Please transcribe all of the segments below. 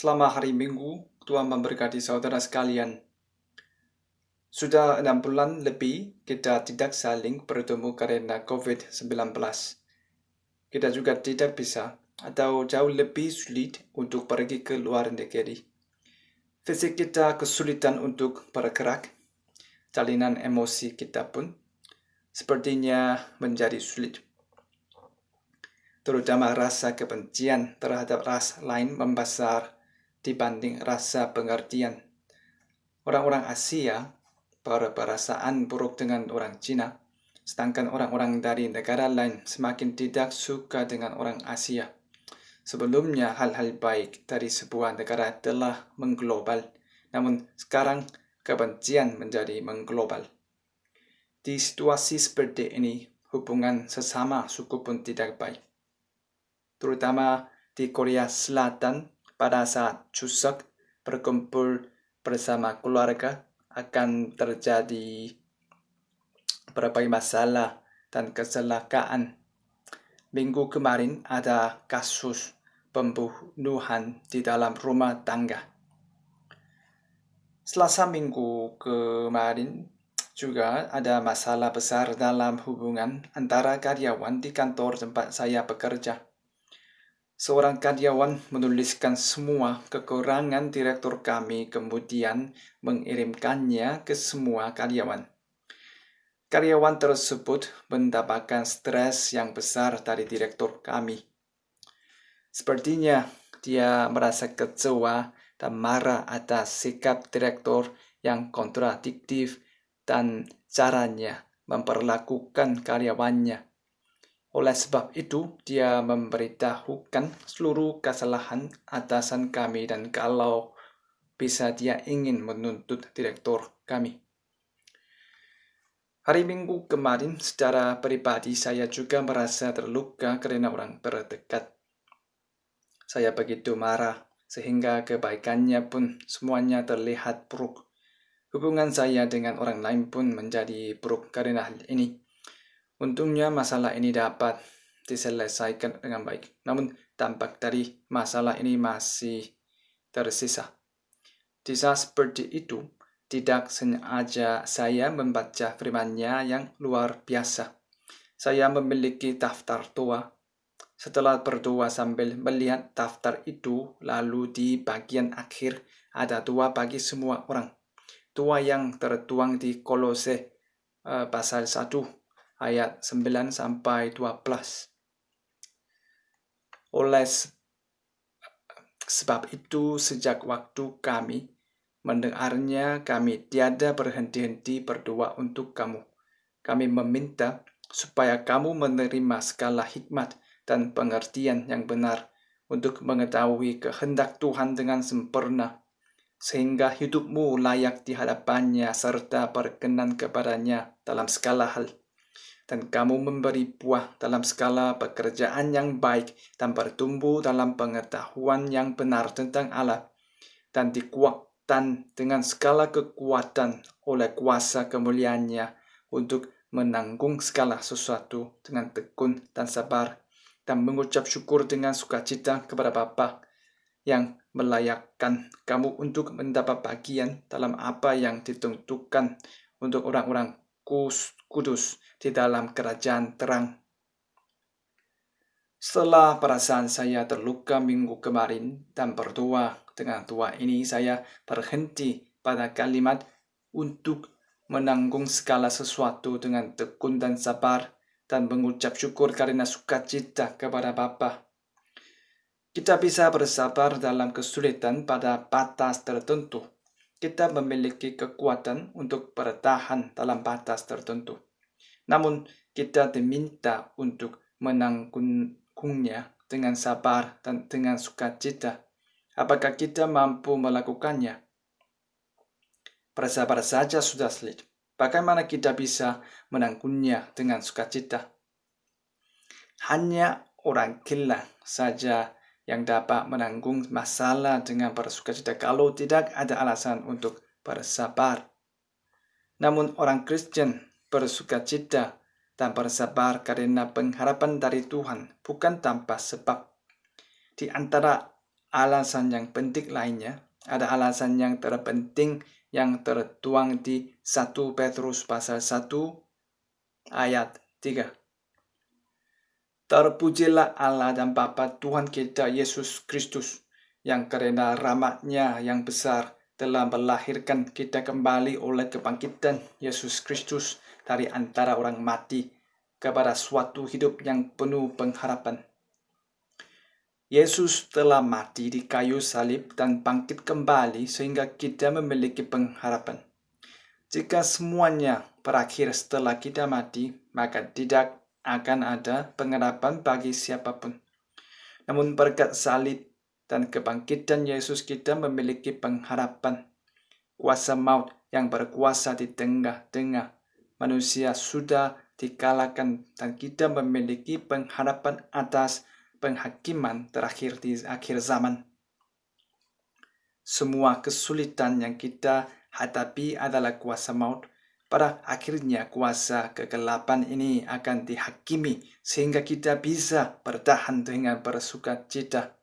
Selama hari Minggu, Tuhan memberkati saudara sekalian. Sudah 6 bulan lebih kita tidak saling bertemu karena COVID-19. Kita juga tidak bisa atau jauh lebih sulit untuk pergi ke luar negeri. Fisik kita kesulitan untuk bergerak, jalinan emosi kita pun sepertinya menjadi sulit. Terutama rasa kebencian terhadap ras lain membesar dibanding rasa pengertian. Orang-orang Asia berperasaan buruk dengan orang Cina, sedangkan orang-orang dari negara lain semakin tidak suka dengan orang Asia. Sebelumnya hal-hal baik dari sebuah negara telah mengglobal, namun sekarang kebencian menjadi mengglobal. Di situasi seperti ini, hubungan sesama suku pun tidak baik. Terutama di Korea Selatan pada saat Chuseok berkumpul bersama keluarga akan terjadi berbagai masalah dan kecelakaan. Minggu kemarin ada kasus pembunuhan di dalam rumah tangga. Selasa minggu kemarin juga ada masalah besar dalam hubungan antara karyawan di kantor tempat saya bekerja. Seorang karyawan menuliskan semua kekurangan direktur kami kemudian mengirimkannya ke semua karyawan. Karyawan tersebut mendapatkan stres yang besar dari direktur kami. Sepertinya dia merasa kecewa dan marah atas sikap direktur yang kontradiktif dan caranya memperlakukan karyawannya. Oleh sebab itu, dia memberitahukan seluruh kesalahan atasan kami dan kalau bisa dia ingin menuntut direktur kami. Hari Minggu kemarin, secara pribadi saya juga merasa terluka karena orang terdekat. Saya begitu marah, sehingga kebaikannya pun semuanya terlihat buruk. Hubungan saya dengan orang lain pun menjadi buruk karena hal ini. Untungnya masalah ini dapat diselesaikan dengan baik. Namun tampak dari masalah ini masih tersisa. Di saat seperti itu, tidak sengaja saya membaca firman-Nya yang luar biasa. Saya memiliki daftar doa. Setelah berdoa sambil melihat daftar itu, lalu di bagian akhir ada doa bagi semua orang. Doa yang tertuang di Kolose pasal 1. Ayat 9-12. Oleh sebab itu, sejak waktu kami mendengarnya, kami tiada berhenti-henti berdoa untuk kamu. Kami meminta supaya kamu menerima segala hikmat dan pengertian yang benar untuk mengetahui kehendak Tuhan dengan sempurna, sehingga hidupmu layak di hadapannya serta berkenan kepadanya dalam segala hal. Dan kamu memberi buah dalam segala pekerjaan yang baik dan bertumbuh dalam pengetahuan yang benar tentang Allah dan dikuatkan dengan segala kekuatan oleh kuasa kemuliaan-Nya untuk menanggung segala sesuatu dengan tekun dan sabar dan mengucap syukur dengan sukacita kepada Bapa yang melayakkan kamu untuk mendapat bagian dalam apa yang ditentukan untuk orang-orang kudus di dalam kerajaan terang. Setelah perasaan saya terluka minggu kemarin dan berdoa dengan doa ini, saya berhenti pada kalimat untuk menanggung segala sesuatu dengan tekun dan sabar dan mengucap syukur karena sukacita kepada Bapa. Kita bisa bersabar dalam kesulitan pada batas tertentu. Kita memiliki kekuatan untuk bertahan dalam batas tertentu. Namun, kita diminta untuk menanggungnya dengan sabar dan dengan sukacita. Apakah kita mampu melakukannya? Bersabar saja sudah sulit. Bagaimana kita bisa menanggungnya dengan sukacita? Hanya orang gila saja yang dapat menanggung masalah dengan bersukacita kalau tidak ada alasan untuk bersabar. Namun orang Kristen bersukacita dan bersabar karena pengharapan dari Tuhan, bukan tanpa sebab. Di antara alasan yang penting lainnya. Ada alasan yang terpenting yang tertuang di 1 Petrus pasal 1 ayat 3. Terpujilah Allah dan Bapa Tuhan kita Yesus Kristus, yang karena rahmat-Nya yang besar telah melahirkan kita kembali oleh kebangkitan Yesus Kristus dari antara orang mati kepada suatu hidup yang penuh pengharapan. Yesus telah mati di kayu salib dan bangkit kembali sehingga kita memiliki pengharapan. Jika semuanya berakhir setelah kita mati, maka tidak akan ada pengharapan bagi siapapun. Namun berkat salib dan kebangkitan Yesus, kita memiliki pengharapan. Kuasa maut yang berkuasa di tengah-tengah manusia sudah dikalahkan dan kita memiliki pengharapan atas penghakiman terakhir di akhir zaman. Semua kesulitan yang kita hadapi adalah kuasa maut. Pada akhirnya kuasa kegelapan ini akan dihakimi sehingga kita bisa bertahan dengan bersukacita.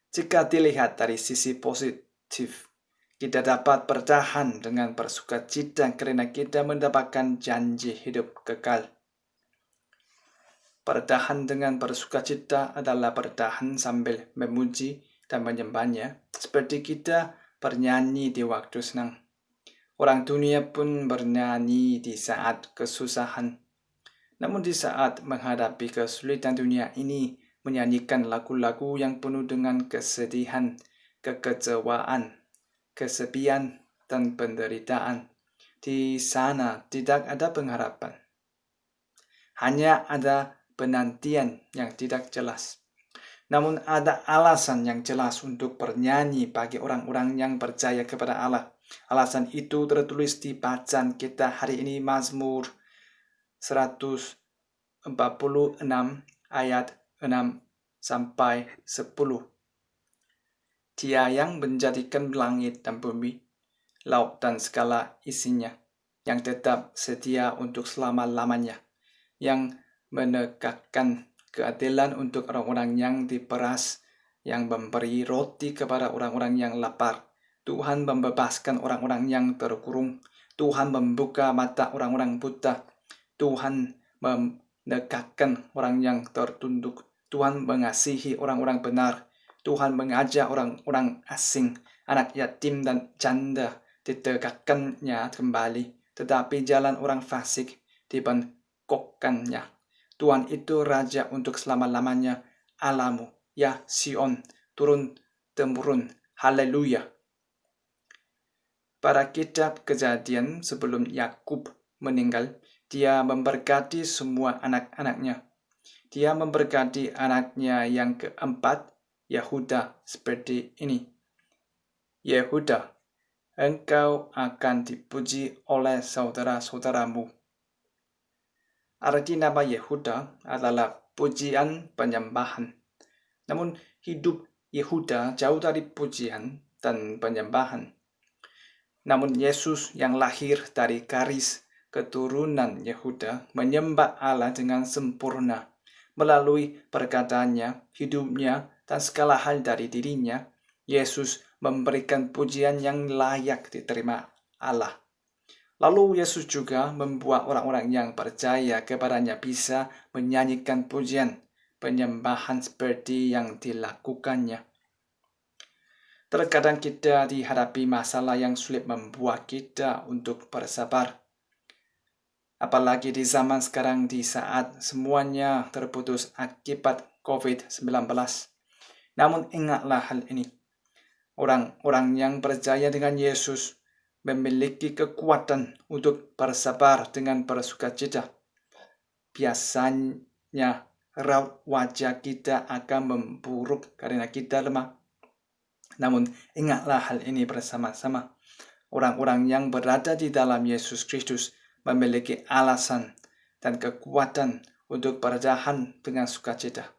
Jika dilihat dari sisi positif, kita dapat bertahan dengan bersukacita karena kita mendapatkan janji hidup kekal. Bertahan dengan bersukacita adalah bertahan sambil memuji dan menyembahnya, seperti kita bernyanyi di waktu senang. Orang dunia pun bernyanyi di saat kesusahan. Namun di saat menghadapi kesulitan dunia ini, menyanyikan lagu-lagu yang penuh dengan kesedihan, kekecewaan, kesepian, dan penderitaan. Di sana tidak ada pengharapan. Hanya ada penantian yang tidak jelas. Namun ada alasan yang jelas untuk bernyanyi bagi orang-orang yang percaya kepada Allah. Alasan itu tertulis di bacaan kita hari ini, Mazmur 146 ayat 6 sampai 10. Dia yang menjadikan langit dan bumi, laut dan segala isinya, yang tetap setia untuk selama-lamanya, yang menegakkan keadilan untuk orang-orang yang diperas, yang memberi roti kepada orang-orang yang lapar. Tuhan membebaskan orang-orang yang terkurung. Tuhan membuka mata orang-orang buta. Tuhan menegakkan orang yang tertunduk. Tuhan mengasihi orang-orang benar. Tuhan mengajak orang-orang asing, anak yatim dan janda ditegakkannya kembali. Tetapi jalan orang fasik dibengkokkannya. Tuhan itu Raja untuk selama-lamanya, Allahmu, ya Sion, turun-temurun. Haleluya. Pada kitab Kejadian sebelum Yakub meninggal, dia memberkati semua anak-anaknya. Dia memberkati anaknya yang keempat, Yehuda, seperti ini. Yehuda, engkau akan dipuji oleh saudara-saudaramu. Arti nama Yehuda adalah pujian penyembahan. Namun hidup Yehuda jauh dari pujian dan penyembahan. Namun Yesus yang lahir dari garis keturunan Yehuda menyembah Allah dengan sempurna. Melalui perkataannya, hidupnya, dan segala hal dari dirinya, Yesus memberikan pujian yang layak diterima Allah. Lalu Yesus juga membuat orang-orang yang percaya kepadanya bisa menyanyikan pujian, penyembahan seperti yang dilakukannya. Terkadang kita dihadapi masalah yang sulit membuat kita untuk bersabar. Apalagi di zaman sekarang di saat semuanya terputus akibat COVID-19. Namun ingatlah hal ini. Orang-orang yang percaya dengan Yesus memiliki kekuatan untuk bersabar dengan bersukacita. Biasanya raut wajah kita akan memburuk karena kita lemah. Namun ingatlah hal ini bersama-sama. Orang-orang yang berada di dalam Yesus Kristus memiliki alasan dan kekuatan untuk bertahan dengan sukacita.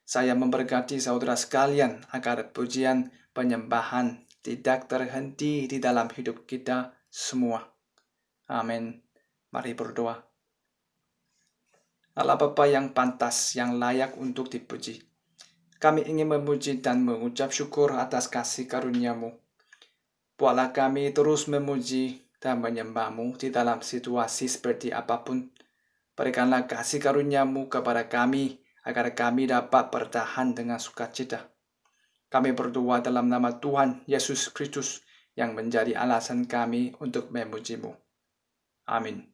Saya memberkati saudara sekalian agar pujian penyembahan tidak terhenti di dalam hidup kita semua. Amin. Mari berdoa. Allah Bapa yang pantas, yang layak untuk dipuji. Kami ingin memuji dan mengucap syukur atas kasih karunia-Mu. Buatlah kami terus memuji dan menyembah-Mu di dalam situasi seperti apapun. Berikanlah kasih karunia-Mu kepada kami, agar kami dapat bertahan dengan sukacita. Kami berdoa dalam nama Tuhan Yesus Kristus yang menjadi alasan kami untuk memuji-Mu. Amin.